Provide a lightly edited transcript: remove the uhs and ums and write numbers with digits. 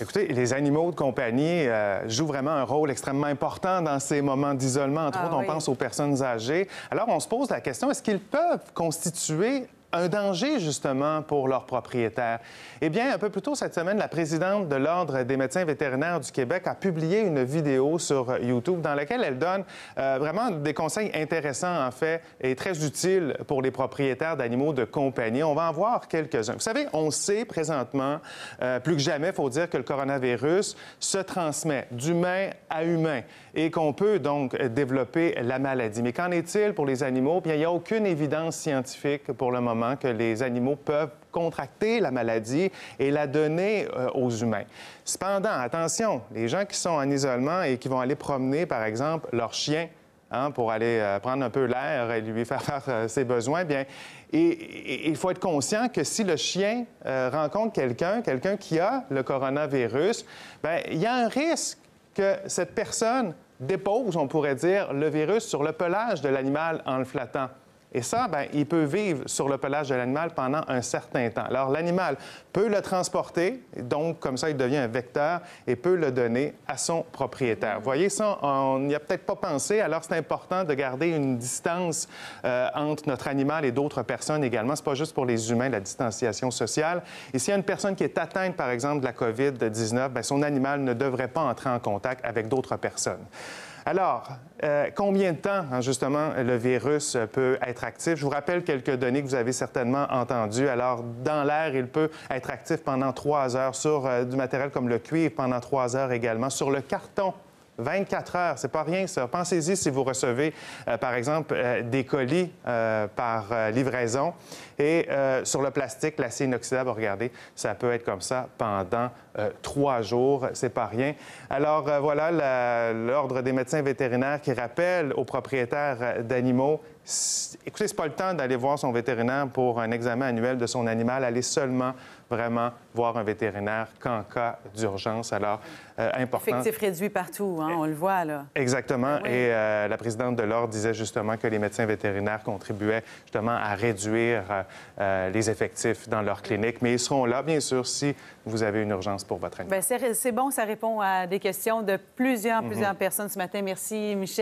Écoutez, les animaux de compagnie jouent vraiment un rôle extrêmement important dans ces moments d'isolement. Entre autres, on pense aux personnes âgées. Alors, on se pose la question, est-ce qu'ils peuvent constituer un danger, justement, pour leurs propriétaires? Eh bien, un peu plus tôt cette semaine, la présidente de l'Ordre des médecins vétérinaires du Québec a publié une vidéo sur YouTube dans laquelle elle donne vraiment des conseils intéressants, en fait, et très utiles pour les propriétaires d'animaux de compagnie. On va en voir quelques-uns. Vous savez, on sait présentement, plus que jamais, il faut dire que le coronavirus se transmet d'humain à humain et qu'on peut donc développer la maladie. Mais qu'en est-il pour les animaux? Bien, il n'y a aucune évidence scientifique pour le moment que les animaux peuvent contracter la maladie et la donner aux humains. Cependant, attention, les gens qui sont en isolement et qui vont aller promener, par exemple, leur chien pour aller prendre un peu l'air et lui faire faire ses besoins, bien, il faut être conscient que si le chien rencontre quelqu'un qui a le coronavirus, bien, il y a un risque que cette personne dépose, on pourrait dire, le virus sur le pelage de l'animal en le flattant. Et ça, bien, il peut vivre sur le pelage de l'animal pendant un certain temps. Alors, l'animal peut le transporter, donc, comme ça, il devient un vecteur et peut le donner à son propriétaire. Vous voyez, ça, on n'y a peut-être pas pensé. Alors, c'est important de garder une distance entre notre animal et d'autres personnes également. C'est pas juste pour les humains, la distanciation sociale. Et s'il y a une personne qui est atteinte, par exemple, de la COVID-19, bien, son animal ne devrait pas entrer en contact avec d'autres personnes. Alors, combien de temps, justement, le virus peut être actif? Je vous rappelle quelques données que vous avez certainement entendues. Alors, dans l'air, il peut être actif pendant 3 heures, sur du matériel comme le cuivre pendant 3 heures également, sur le carton. 24 heures, c'est pas rien, ça. Pensez-y si vous recevez, par exemple, des colis par livraison. Et sur le plastique, l'acier inoxydable, regardez, ça peut être comme ça pendant 3 jours. C'est pas rien. Alors, voilà l'Ordre des médecins vétérinaires qui rappelle aux propriétaires d'animaux, écoutez, c'est pas le temps d'aller voir son vétérinaire pour un examen annuel de son animal. Allez seulement vraiment voir un vétérinaire qu'en cas d'urgence. Alors, important. Effectif réduit partout, hein, on le voit, là. Exactement. Oui. Et la présidente de l'Ordre disait justement que les médecins vétérinaires contribuaient justement à réduire les effectifs dans leur clinique. Mais ils seront là, bien sûr, si vous avez une urgence pour votre animal. Bien, c'est bon, ça répond à des questions de plusieurs personnes ce matin. Merci, Michel.